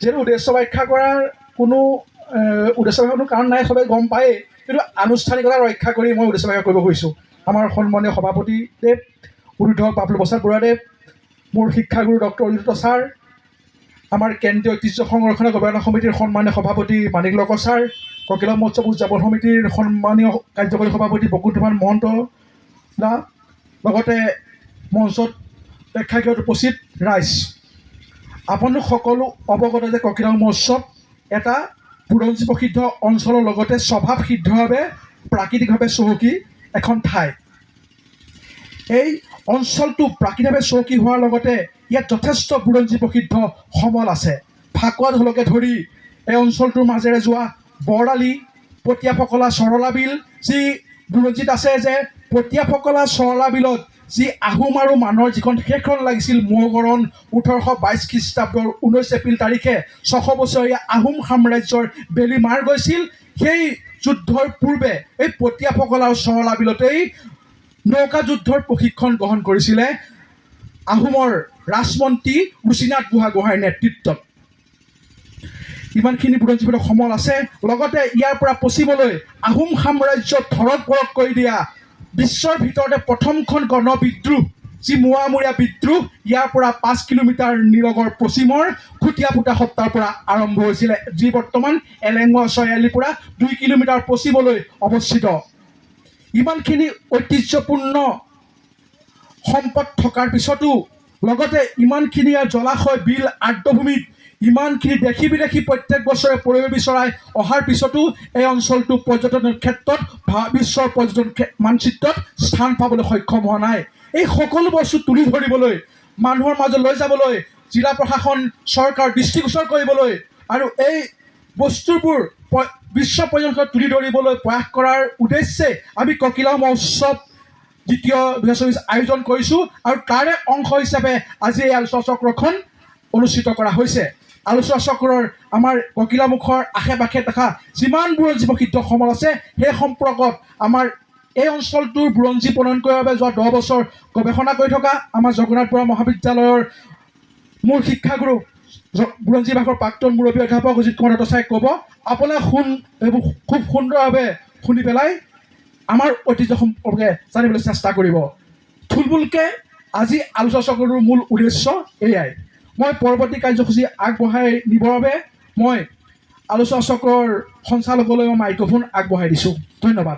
যেহেতু উদ্দেশ্য ব্যাখ্যা কৰাৰ কোনো কাৰণ নাই, সবে গম পায়েই, কিন্তু আনুষ্ঠানিকতা ৰক্ষা কৰি মই উদ্দেশ্য ব্যাখ্যা কৰিব খুজিছোঁ। আমাৰ সন্মানীয় সভাপতিদেৱ উদ্ধৱ বাবলু প্ৰসাদ বৰুৱাদেৱ, মোৰ শিক্ষাগুৰু ডক্টৰ অজিত ছাৰ, আমাৰ কেন্দ্ৰীয় ঐতিহ্য সংৰক্ষণ গৱেষণা সমিতিৰ সন্মানীয় সভাপতি মানিক লক ছাৰ, ককিলা মহোৎসৱ উদযাপন সমিতিৰ সন্মানীয় কাৰ্যকৰী সভাপতি বকুণ্ঠমান মহন্ত দা, লগতে মঞ্চত প্ৰেক্ষাগৃহত উপস্থিত ৰাইজ, আপোনালোক সকলো অৱগত যে ককিলা মহোৎসৱ এটা বুৰঞ্জী প্ৰসিদ্ধ অঞ্চলৰ লগতে স্বভাৱসিদ্ধভাৱে প্ৰাকৃতিকভাৱে চহকী এখন ঠাই। এই অঞ্চলটো প্ৰাকৃতিকভাৱে চহকী হোৱাৰ লগতে ইয়াত যথেষ্ট বুৰঞ্জী প্ৰসিদ্ধ সমল আছে। ফাকুৱা ঢলকে ধৰি এই অঞ্চলটোৰ মাজেৰে যোৱা বৰদালি, পটীয়াফকলা, চৰলা বিল, যি বুৰঞ্জীত আছে যে পটীয়াফকলা চৰলা বিলত যি আহোম আৰু মানৰ যিখন শেষৰণ লাগিছিল মোগৰণ 1822 খ্ৰীষ্টাব্দৰ 19 এপ্ৰিল তাৰিখে 600 বছৰীয়া আহোম সাম্ৰাজ্যৰ বেলি মাৰ গৈছিল। সেই যুদ্ধৰ পূৰ্বে এই পটীয়াফকলা আৰু চৰলা বিলতেই নৌকা যুদ্ধৰ প্ৰশিক্ষণ গ্ৰহণ কৰিছিলে আহোমৰ ৰাজমন্ত্ৰী ৰুচিনাথ বুঢ়াগোহাঁইৰ নেতৃত্বত। ইমানখিনি বুৰঞ্জীবিধ সমল আছে। লগতে ইয়াৰ পৰা পশ্চিমলৈ আহোম সাম্ৰাজ্যত ধৰক পৰক কৰি দিয়া বিশ্বৰ ভিতৰতে প্ৰথমখন গণবিদ্ৰোহ, যি মোৱামৰীয়া বিদ্ৰোহ, ইয়াৰ পৰা 5 কিলোমিটাৰ নিলগৰ পশ্চিমৰ খুটিয়াপুটা সত্ৰৰ পৰা আৰম্ভ হৈছিলে, যি বৰ্তমান এলেঙুৱা ছয়ালিৰ পৰা 2 কিলোমিটাৰ পশ্চিমলৈ অৱস্থিত। ইমানখিনি ঐতিহ্যপূৰ্ণ সম্পদ থকাৰ পিছতো লগতে ইমানখিনি জলাশয়, বিল, আৰ্দ্ৰভূমিত ইমানখিনি দেশী বিদেশী প্ৰত্যেক বছৰে পৰিৱেশ বিচৰাই অহাৰ পিছতো এই অঞ্চলটো পৰ্যটনৰ ক্ষেত্ৰত বিশ্বৰ পৰ্যটন মানচিত্ৰত স্থান পাবলৈ সক্ষম হোৱা নাই। এই সকলো বস্তু তুলি ধৰিবলৈ, মানুহৰ মাজত লৈ যাবলৈ, জিলা প্ৰশাসন, চৰকাৰ দৃষ্টিগোচৰ কৰিবলৈ আৰু এই বস্তুবোৰ বিশ্ব পৰ্যটনত তুলি ধৰিবলৈ প্ৰয়াস কৰাৰ উদ্দেশ্যে আমি ককিলা মহোৎসৱ দ্বিতীয় 2024 আয়োজন কৰিছোঁ আৰু তাৰে অংশ হিচাপে আজি এই আলোচনা চক্ৰখন অনুষ্ঠিত কৰা হৈছে। আলোচনা চক্ৰৰ আমাৰ ককিলামুখৰ আশে পাশে থকা যিমান বুৰঞ্জী প্ৰসিদ্ধ সমল আছে সেই সম্পৰ্কত আমাৰ এই অঞ্চলটোৰ বুৰঞ্জী প্ৰণয়ন কৰাৰ বাবে যোৱা 10 বছৰ গৱেষণা কৰি থকা আমাৰ জগন্নাথ বৰুৱা মহাবিদ্যালয়ৰ মোৰ শিক্ষাগুৰু বুৰঞ্জী বিভাগৰ প্ৰাক্তন মুৰব্বী অধ্যাপক অজিত কুমাৰ দত্ত ছাৰে ক'ব। আপোনালোকে এইবোৰ খুব সুন্দৰভাৱে শুনি পেলাই আমাৰ ঐতিহ্য সম্পৰ্কে জানিবলৈ চেষ্টা কৰিব। থুলমূলকৈ আজি আলোচনা চক্ৰটোৰ মূল উদ্দেশ্য এয়াই। মই পৰৱৰ্তী কাৰ্যসূচী আগবঢ়াই নিবৰ বাবে মই আলোচনা চক্ৰৰ সঞ্চালকলৈ মাইক্ৰফোন আগবঢ়াই দিছোঁ। ধন্যবাদ।